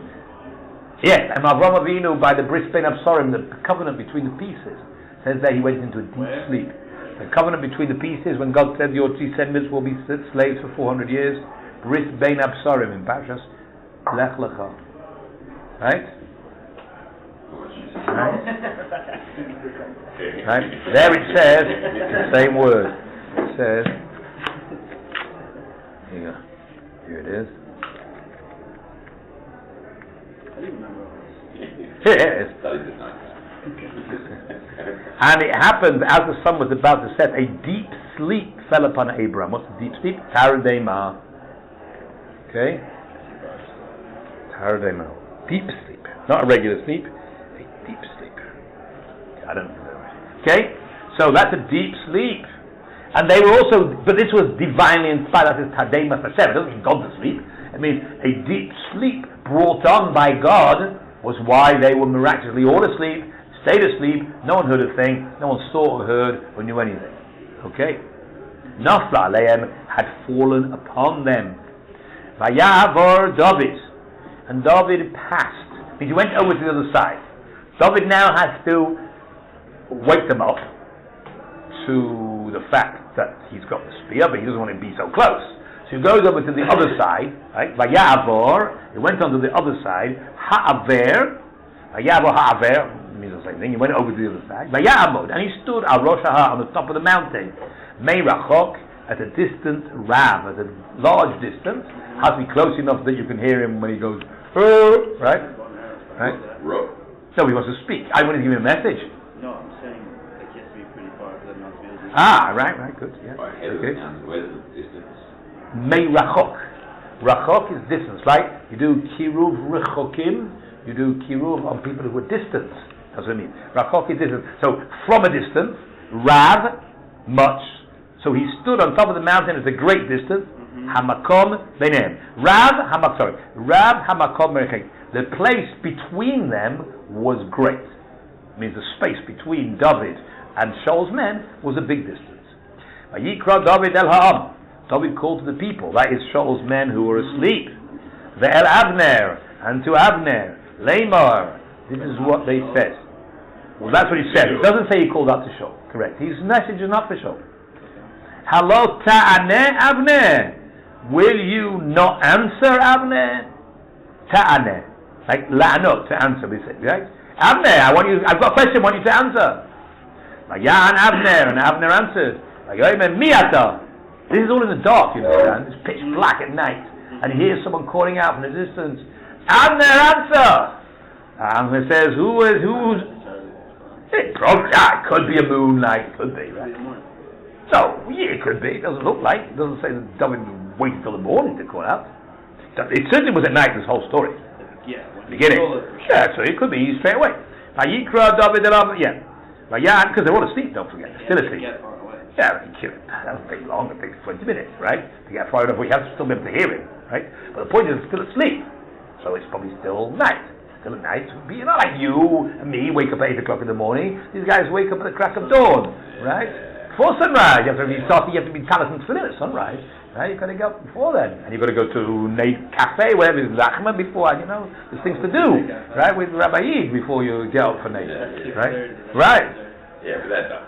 Yes, and Avraham Avinu by the bris bein absarim, the covenant between the pieces, says that he went into a deep sleep. The covenant between the pieces, when God said your descendants will be slaves for 400 years, bris bein absarim in Parshas Lech Lecha. Right? Right? There it says the same word. It says, here it is. Yes. And it happened as the sun was about to set, a deep sleep fell upon Abraham. What's a deep sleep? Taradema. Okay? Taradema. Deep sleep. Not a regular sleep, a deep sleep. I don't know. Okay? So that's a deep sleep. And they were also, but this was divinely inspired. That is Tadema for 7. It doesn't mean God to sleep. It means a deep sleep brought on by God was why they were miraculously all asleep, stayed asleep, no one heard a thing, no one saw or heard or knew anything. Okay? Nafla Aleim had fallen upon them. Vayavor David. And David passed. He went over to the other side. David now has to wake them up to the fact that he's got the spear, but he doesn't want to be so close. So he goes over to the other side, right? Vayavor, he went on to the other side. Ha'aver, Vayavor ha'aver, means the same thing. He went over to the other side. Vayamod, and he stood al Rosh Ha'ar, on the top of the mountain. Meirachok, at a distant Rav, at a large distance. Has to be close enough that you can hear him when he goes, right? Right? Nobody wants to speak. I wanted to give him a message. No, I'm saying like he has to be pretty far for them not to be able to. Right, good. Yeah. Okay. Where's the distance? Mei rachok. Rachok is distance, right? You do kiruv rechokim. You do kiruv on people who are distant. That's what I mean. Rachok is distance. So from a distance, Rav, much. So he stood on top of the mountain at a great distance. Hamakom beinem. Rav hamakom merechek. The place between them was great. It means the space between David and Shaul's men was a big distance. Vayikra David el ha'am. David called to the people. That is Shaul's men who were asleep. Ve'el Avner, and to Avner. Leimar. This is what they said. Well, that's what he said. It doesn't say he called out to Shaul. Correct. His message is not for Shaul. Halo ta'aneh Avner. Will you not answer, Avner? Ta'aneh. Like la'anot, to answer, we say, right? Avner, I've got a question I want you to answer. Vayan Avner, and Avner answered. Miyata. This is all in the dark, you understand? It's pitch black at night. And he hears someone calling out from the distance. Avner, answer! Avner says, who's... It could be a moonlight, could be, right? So, yeah, it could be. It doesn't look like. It doesn't say that David waited till the morning to call out. It certainly was at night, this whole story. Yeah. Beginning. Yeah, so it could be straight away. Vayikra David el yeah. Because they're all asleep, don't forget. They're still asleep. Yeah, that doesn't take long. It takes 20 minutes, right? To get far enough, we have to still be able to hear him, right? But the point is, it's still asleep. So it's probably still night. Still at night. You're not like you and me wake up at 8 o'clock in the morning. These guys wake up at the crack of dawn, right? Before sunrise. You have to be talis and tefillin at sunrise. Right? You've got to go before then. And you've got to go to Nate Cafe, wherever it's Zachma before, there's things to do. Right? With Rabbi Leader before you get out for Nate. Right? Right. Yeah, but that's up.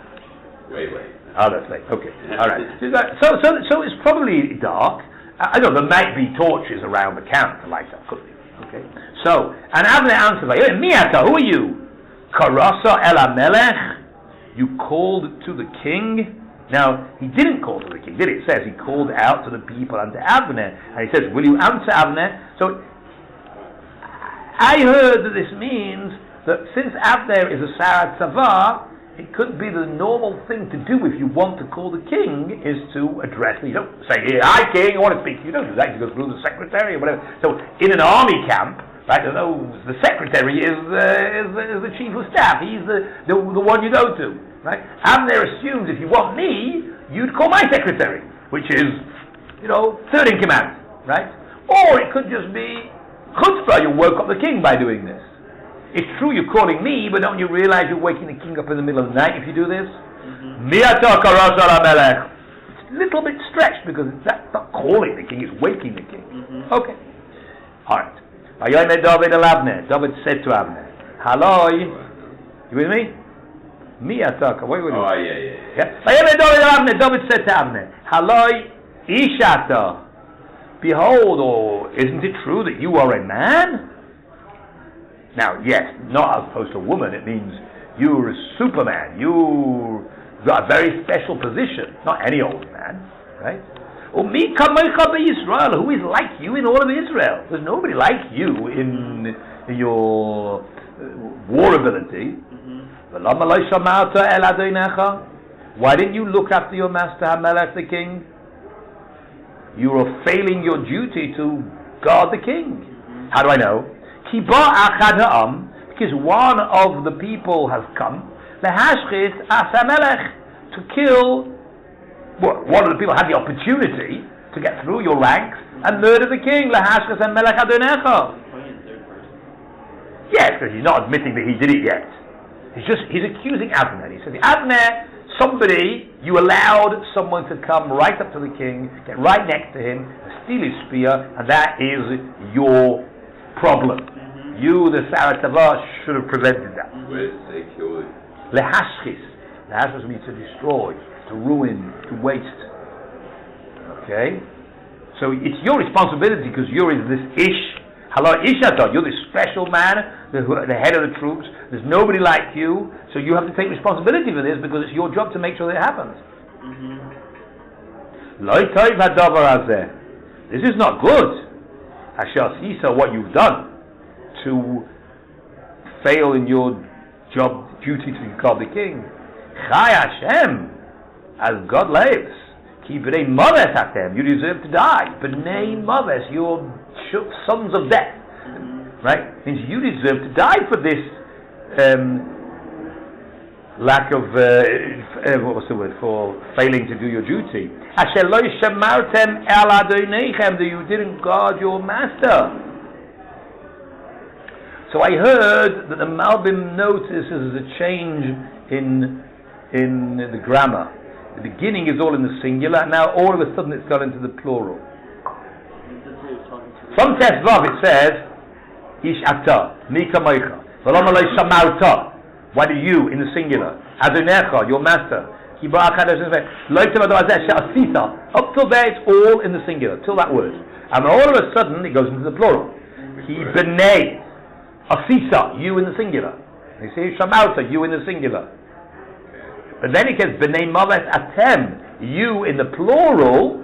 Way. Oh, that's late. Okay. Alright. So it's probably dark. I know there might be torches around the camp to light up, could be. Okay. So, and Avner answered like, Miyata, who are you? Karasa el HaMelech? You called to the king? Now, he didn't call to the king, did he? It says he called out to the people and to Avner. And he says, will you answer Avner? So, I heard that this means that since Avner is a Sarat Tzavah, it could be the normal thing to do if you want to call the king is to address him. You don't say, hi king, I want to speak to you. You don't do that. You go through the secretary or whatever. So, in an army camp, right, the secretary is the chief of staff. He's the one you go to. Right? Avner assumes if you want me, you'd call my secretary, which is, third in command, right? Or it could just be chutzpah, you woke up the king by doing this. It's true you're calling me, but don't you realize you're waking the king up in the middle of the night if you do this? Miyata Shaul HaMelech. It's a little bit stretched because that's not calling the king, it's waking the king. Okay. Alright. David said to Avner, Haloi, you with me? Miyataka. Wait. Oh, yeah. David said to Avner, Haloi Ishata. Behold, or isn't it true that you are a man? Now, yes, not as opposed to a woman. It means you're a superman. You've got a very special position. Not any old man, right? Who is like you in all of Israel? There's nobody like you in your war ability. Why didn't you look after your master HaMelech the king? You are failing your duty to guard the king. How do I know? Because one of the people has come to kill. Well, one of the people had the opportunity to get through your ranks and murder the king. Yes, because he's not admitting that he did it yet. He's accusing Avner. He says, Avner, somebody, you allowed someone to come right up to the king, get right next to him, steal his spear, and that is your problem. You, the Sarat Tzavah, should have prevented that. Where did they kill it? Lehashchis. Lehashchis means to destroy, to ruin, to waste. Okay? So it's your responsibility because you're this Ish. Hello, Ishata, you're this special man, the head of the troops. There's nobody like you, so you have to take responsibility for this because it's your job to make sure that it happens. This is not good. Asher Sisa, what you've done to fail in your job duty to be called the king. Chai Hashem, as God lives, ki b'nei maves atem, you deserve to die. B'nei maves, you're sons of death. Right? Means you deserve to die for this lack of what was the word for failing to do your duty. Asher lo shamartem el adoneichem, that you didn't guard your master. So I heard that the Malbim notices a change in the grammar. The beginning is all in the singular, now all of a sudden it's gone into the plural. From Tesvav it says, Ish ata, Mika Meicha, V'lama lo shamarta. Why do you, in the singular, Adonecha, your master, up till there it's all in the singular, till that word. And all of a sudden it goes into the plural. Ki b'nei Asisa, you in the singular. You see, Shamarta, you in the singular. But then it says b'nei maves atem, you in the plural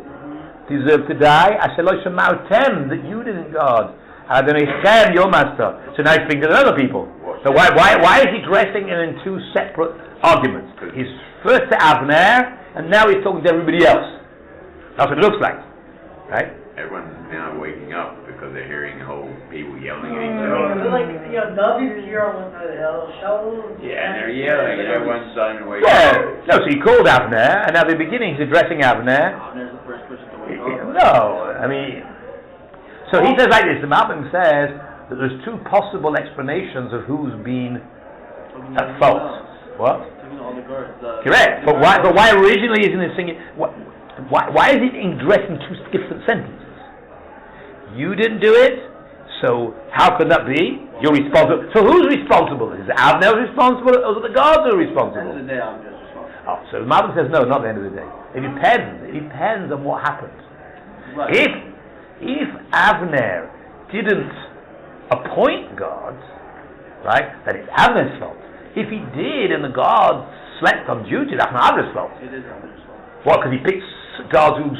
deserve to die. Asher lo shamartem, that you didn't guard. Adoneichem, your master. So now he's speaking to the other people. So why is he dressing it in two separate arguments? He's first to Avner, and now he's talking to everybody else. That's what it looks like, right? Everyone's now waking up because they're hearing whole people yelling at each other. Like, David's here on the hill, Shaul. Yeah, and they're yelling, and everyone's starting to wake Yeah. up. No, so he called Avner, and at the beginning he's addressing Avner. Avner's the first person to wake up. No, I mean, so he says like this. The Malbim says that there's two possible explanations of who's been at fault. What? Taking all the guards. Correct. But why originally isn't it singing? Why is it addressed in two different sentences? You didn't do it, so how could that be? You're responsible. So who's responsible? Is Avner responsible, or is it the gods who are responsible? At the end of the day, I'm just responsible. Oh, so the Malbim says no, not at the end of the day. It depends. It depends on what happened. Right. If Avner didn't appoint gods, right, then it's Avner's fault. If he did and the gods slept on duty, that's not Avner's fault. It is Avner's fault. What? Because he picks gods who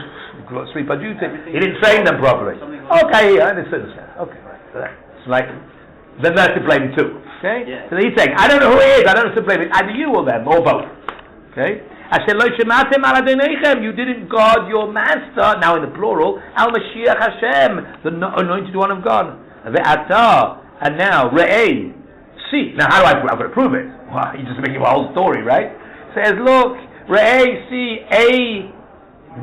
sleep on duty. He didn't train them properly. Okay, yeah, in a certain sense. Okay, right. So that's like, then that's to blame too. Okay? Yeah. So he's saying, I don't know who he is, I don't know who to blame it. Either you or them, or both. Okay? You didn't guard your master, now in the plural, Al Mashiach Hashem, the anointed one of God. And now, Re'eh, see. Now how do I prove it? Well, you're just making a whole story, right? Says, look, Re'eh, see,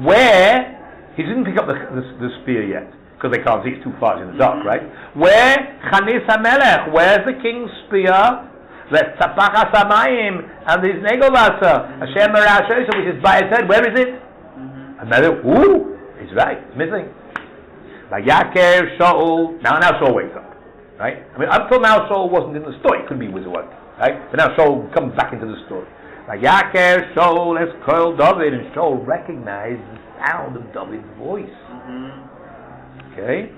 where, he didn't pick up the spear yet, because they can't see, it's too far, it's in the dark, right? Where, Chanis HaMelech, where's the king's spear? Let's tapach hasamayim and his negolasa Hashem Merashosa, which is by his head. Where is it? Another. Ooh, he's right. It's missing. Vayaker Shaul. Now Shaul wakes up. Right. I mean, up till now Shaul wasn't in the story. It could be he was awake. Right. But now Shaul comes back into the story. Vayaker Shaul has called David, and Shaul recognized the sound of David's voice. Okay.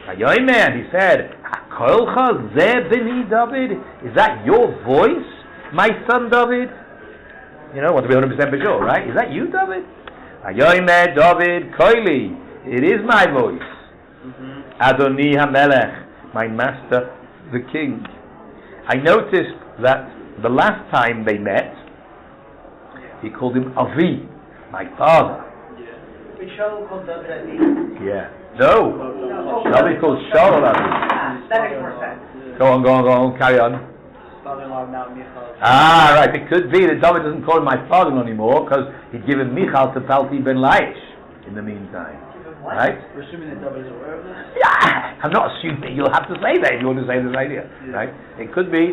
Man, he said, David, is that your voice, my son David? You know, want to be 100% for sure, right? Is that you, David? David, Koili, it is my voice. Adoni HaMelech, my master, the king. I noticed that the last time they met, he called him Avi, my father. Which Shaul called David Avi? Yeah. No. David called Shaul HaMelech. That makes more sense. Go on, carry on. Father-in-law now, Michal. Ah, right. It could be that David doesn't call him my father anymore because he'd given Michal to Palti ben Laish in the meantime. What? Right? We're assuming that David is aware of this? Yeah! I'm not assuming. You'll have to say that if you want to say this idea. Yeah. Right? It could be,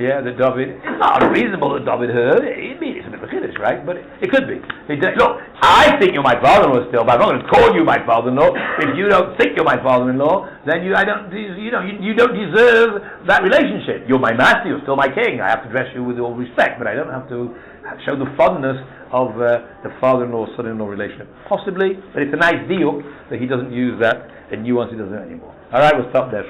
that David... It's not unreasonable that David heard. I mean, it's a bit of a chiddush, right? But it could be. Look, I think you're my father-in-law still, but I'm not going to call you my father-in-law. If you don't think you're my father-in-law, then you don't deserve that relationship. You're my master, you're still my king. I have to dress you with all respect, but I don't have to show the fondness of the father-in-law, son-in-law relationship. Possibly, but it's a nice diuk that he doesn't use that, and nuance he doesn't anymore. Alright, we'll stop there.